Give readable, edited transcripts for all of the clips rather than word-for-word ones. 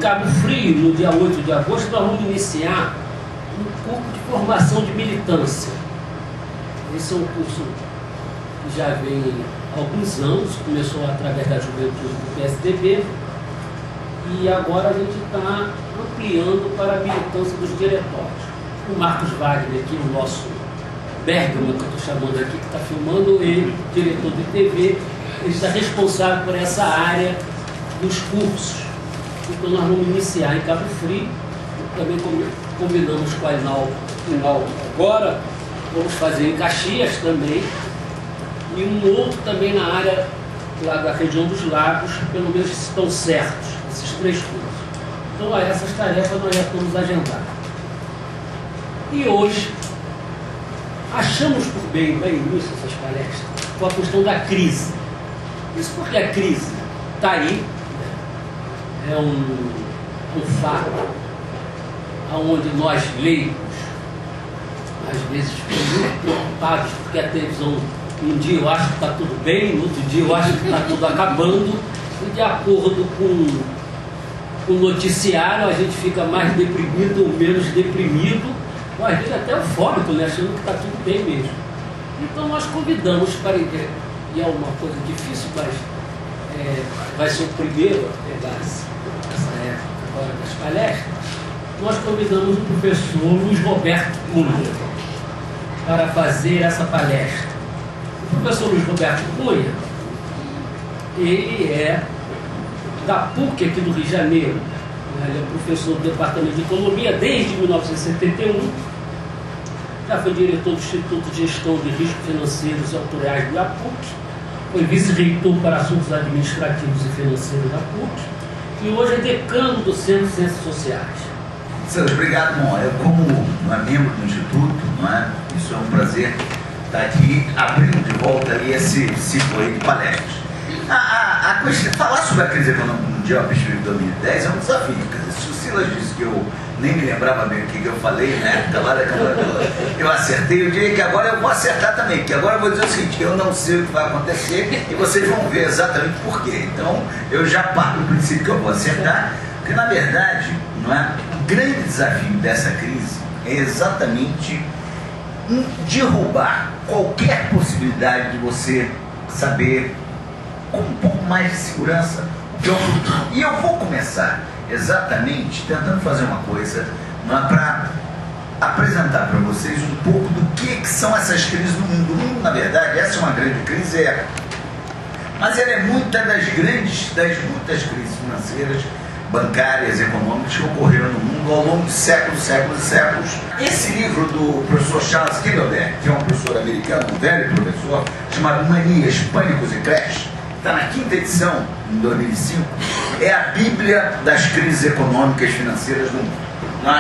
Cabo Frio, no dia 8 de agosto, nós vamos iniciar um curso de formação de militância. Esse é um curso que já vem há alguns anos, começou através da juventude do PSDB, e agora a gente está ampliando para a militância dos diretórios. O Marcos Wagner, aqui, o nosso Bergman, que eu estou chamando aqui, que está filmando, ele, diretor de TV, ele está responsável por essa área dos cursos. Então nós vamos iniciar em Cabo Frio, também combinamos com a Inal agora, vamos fazer em Caxias também, e um outro também na área lá da região dos lagos, pelo menos estão certos, esses 3 cursos. Então a essas tarefas nós já estamos agendando. E hoje, achamos por bem início essas palestras, com a questão da crise. Isso porque a crise está aí, é um fato onde nós leigos, às vezes, ficamos muito preocupados, porque a televisão, um dia eu acho que está tudo bem, no outro dia eu acho que está tudo acabando, e de acordo com o noticiário, a gente fica mais deprimido ou menos deprimido, ou às vezes até eufórico, né, achando que está tudo bem mesmo. Então nós convidamos para, e é uma coisa difícil, mas vai ser o primeiro a pegar essa época agora das palestras, nós convidamos o professor Luiz Roberto Cunha para fazer essa palestra. O professor Luiz Roberto Cunha, ele é da PUC aqui do Rio de Janeiro. Ele é professor do Departamento de Economia desde 1971, já foi diretor do Instituto de Gestão de Riscos Financeiros e Autoriais do IAPUC, foi vice-reitor para assuntos administrativos e financeiros da PUC, e hoje é decano do Centro de Ciências Sociais. Sandro, obrigado, irmão. Eu, como membro do Instituto, não é? Isso é um prazer estar aqui abrindo de volta ali esse ciclo aí de palestras. A questão, falar sobre a crise econômica mundial a partir de 2010 é um desafio. Se o Silas disse que eu nem me lembrava bem o que eu falei na época lá da Câmara, eu acertei, eu diria que agora eu vou acertar também, porque agora eu vou dizer o seguinte, eu não sei o que vai acontecer e vocês vão ver exatamente por quê. Então, eu já parto do princípio que eu vou acertar, porque na verdade, não é? O grande desafio dessa crise é exatamente derrubar qualquer possibilidade de você saber com um pouco mais de segurança o que é o futuro. E eu vou começar exatamente tentando fazer uma coisa para apresentar para vocês um pouco do que são essas crises no mundo. O mundo, na verdade, essa é uma grande crise, mas ela é muita das muitas crises financeiras, bancárias, econômicas que ocorreram no mundo ao longo de séculos e séculos. Esse livro do professor Charles Kindleberg, que é um professor americano, um velho professor, chamado Manias, Pânicos e Crash, está na 5ª edição, em 2005, é a bíblia das crises econômicas e financeiras do mundo.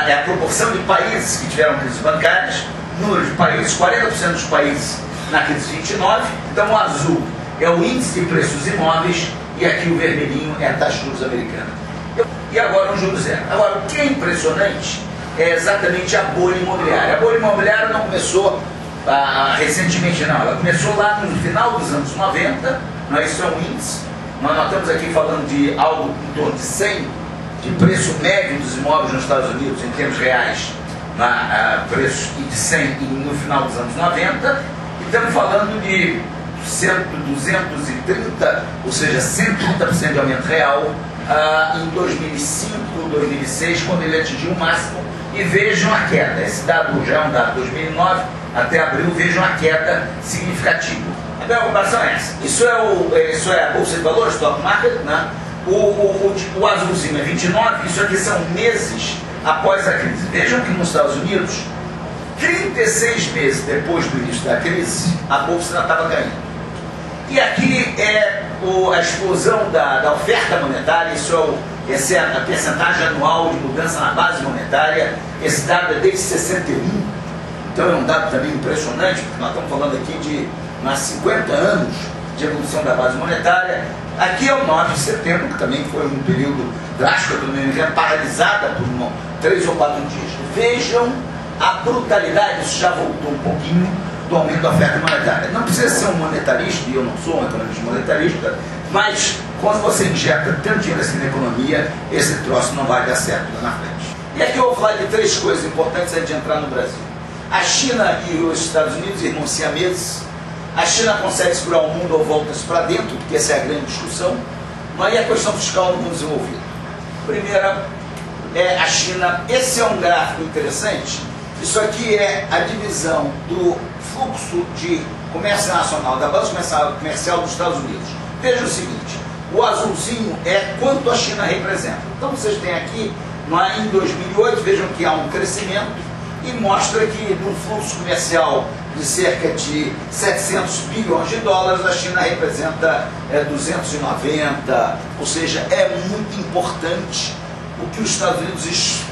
É a proporção de países que tiveram crises bancárias, número de países, 40% dos países na crise de 29, então o azul é o índice de preços imóveis e aqui o vermelhinho é a taxa de juros americana. E agora o juro zero. Agora, o que é impressionante é exatamente a bolha imobiliária. A bolha imobiliária não começou recentemente, não. Ela começou lá no final dos anos 90, isso é um índice. Nós estamos aqui falando de algo em torno de 100, de preço médio dos imóveis nos Estados Unidos, em termos reais, preço de 100 no final dos anos 90, e estamos falando de 230, ou seja, 130% de aumento real em 2005, 2006, quando ele atingiu o máximo, e vejam a queda. Esse dado já é um dado de 2009, até abril, vejam a queda significativa. A preocupação é essa. Isso é a Bolsa de Valores, Stock Market, né? O azulzinho é 29, isso aqui são meses após a crise. Vejam que nos Estados Unidos, 36 meses depois do início da crise, a Bolsa ainda estava caindo. E aqui é a explosão da oferta monetária, essa é a percentagem anual de mudança na base monetária. Esse dado é desde 61, então é um dado também impressionante, porque nós estamos falando aqui de 50 anos de evolução da base monetária. Aqui é o 9 de setembro, que também foi um período drástico, a economia paralisada por 3 ou 4 dias. Vejam a brutalidade, isso já voltou um pouquinho, do aumento da oferta monetária. Não precisa ser um monetarista, e eu não sou um economista monetarista, mas quando você injeta tanto dinheiro assim na economia, esse troço não vai dar certo lá na frente. E aqui eu vou falar de 3 coisas importantes antes de entrar no Brasil. A China e os Estados Unidos, irmãos siameses. A China consegue segurar o mundo ou volta para dentro, porque essa é a grande discussão. Mas e a questão fiscal no mundo desenvolvido? Primeira é a China. Esse é um gráfico interessante. Isso aqui é a divisão do fluxo de comércio nacional, da balança comercial dos Estados Unidos. Veja o seguinte, o azulzinho é quanto a China representa. Então vocês têm aqui, em 2008, vejam que há um crescimento e mostra que num fluxo comercial de cerca de 700 bilhões de dólares, a China representa 290, ou seja, é muito importante o que os Estados Unidos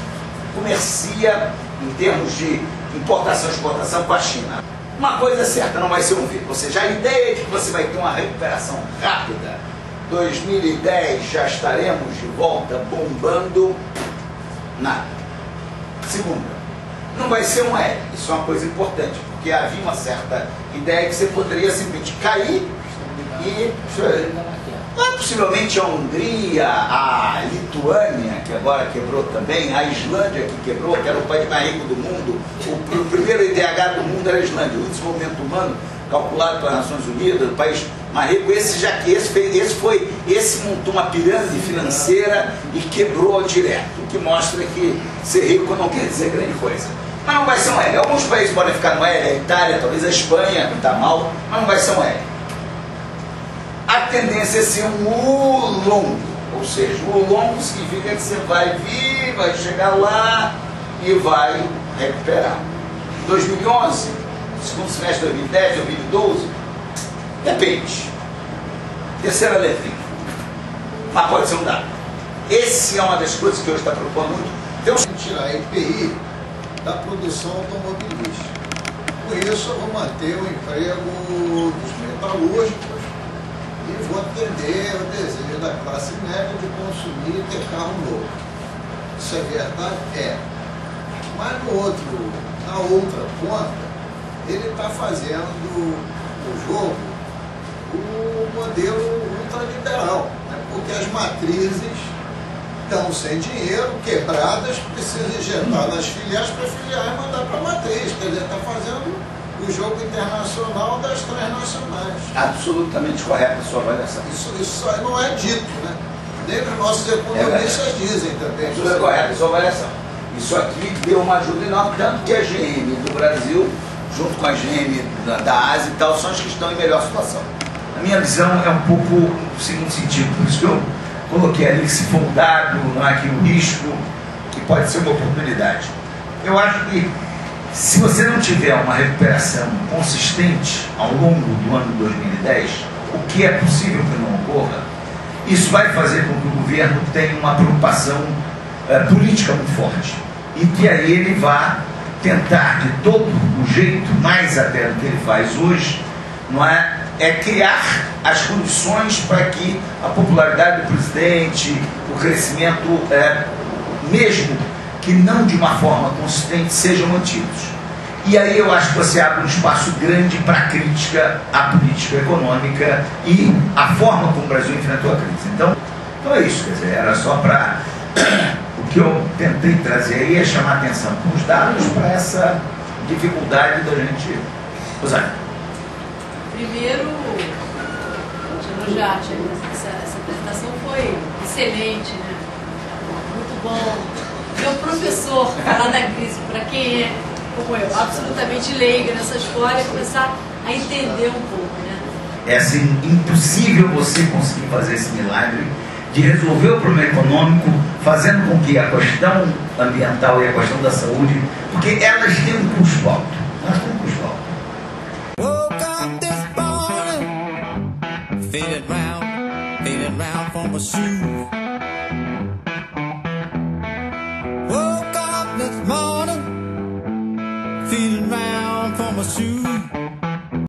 comercia em termos de importação e exportação com a China. Uma coisa é certa, não vai ser um vídeo, ou seja, a ideia de que você vai ter uma recuperação rápida, 2010 já estaremos de volta bombando, nada. Segunda, não vai ser um L, isso é uma coisa importante, porque havia uma certa ideia que você poderia simplesmente cair e possivelmente a Hungria, a Lituânia, que agora quebrou também, a Islândia que quebrou, que era o país mais rico do mundo, o primeiro IDH do mundo era a Islândia, o desenvolvimento humano calculado pelas Nações Unidas, o país mais rico, esse montou uma pirâmide financeira e quebrou direto, o que mostra que ser rico não quer dizer grande coisa. Mas não vai ser um L. Alguns países podem ficar no L, a Itália, talvez a Espanha, que está mal, mas não vai ser um L. A tendência é ser um U longo, ou seja, o U longo significa que você vai vir, vai chegar lá e vai recuperar. 2011, segundo semestre de 2010, 2012, depende. Terceira letrinha, mas pode ser um dado. Esse é uma das coisas que hoje está preocupando muito. Então, tirar a EPI da produção automobilística. Com isso, eu vou manter o emprego dos metalúrgicos e vou atender o desejo da classe média de consumir e ter carro novo. Isso é verdade? É. Mas na outra ponta, ele está fazendo o jogo, o modelo ultraliberal, né? Porque as matrizes estão sem dinheiro, quebradas, precisam injetar nas filiais para filiar e mandar para a matriz. Quer dizer, está fazendo o jogo internacional das transnacionais. Absolutamente correta a sua avaliação. Isso não é dito, né? Nem os nossos economistas dizem também. Isso é correto a sua avaliação. Isso aqui deu uma ajuda enorme, tanto que a GM do Brasil, junto com a GM da Ásia e tal, são as que estão em melhor situação. A minha visão é um pouco no seguinte sentido, por isso que eu coloquei ali que se for um dado, não há aqui um risco, que pode ser uma oportunidade. Eu acho que se você não tiver uma recuperação consistente ao longo do ano de 2010, o que é possível que não ocorra, isso vai fazer com que o governo tenha uma preocupação política muito forte. E que aí ele vá tentar, de todo o jeito, mais até do que ele faz hoje, não é criar as condições para que a popularidade do presidente, o crescimento, mesmo que não de uma forma consistente, sejam mantidos. E aí eu acho que você abre um espaço grande para a crítica à política econômica e a forma como o Brasil enfrentou a crise. Então é isso, quer dizer, era só para... O que eu tentei trazer aí é chamar a atenção com os dados para essa dificuldade da gente usar. Primeiro, Jati, essa apresentação foi excelente, né? Muito bom. Meu professor falar da crise, para quem é, como eu, absolutamente leiga nessa história, começar a entender um pouco, né? É assim, impossível você conseguir fazer esse milagre de resolver o problema econômico, fazendo com que a questão ambiental e a questão da saúde, porque elas têm um custo alto. Elas têm um custo alto. Faded round from a shoe. Woke up this morning, feeling round from a shoe.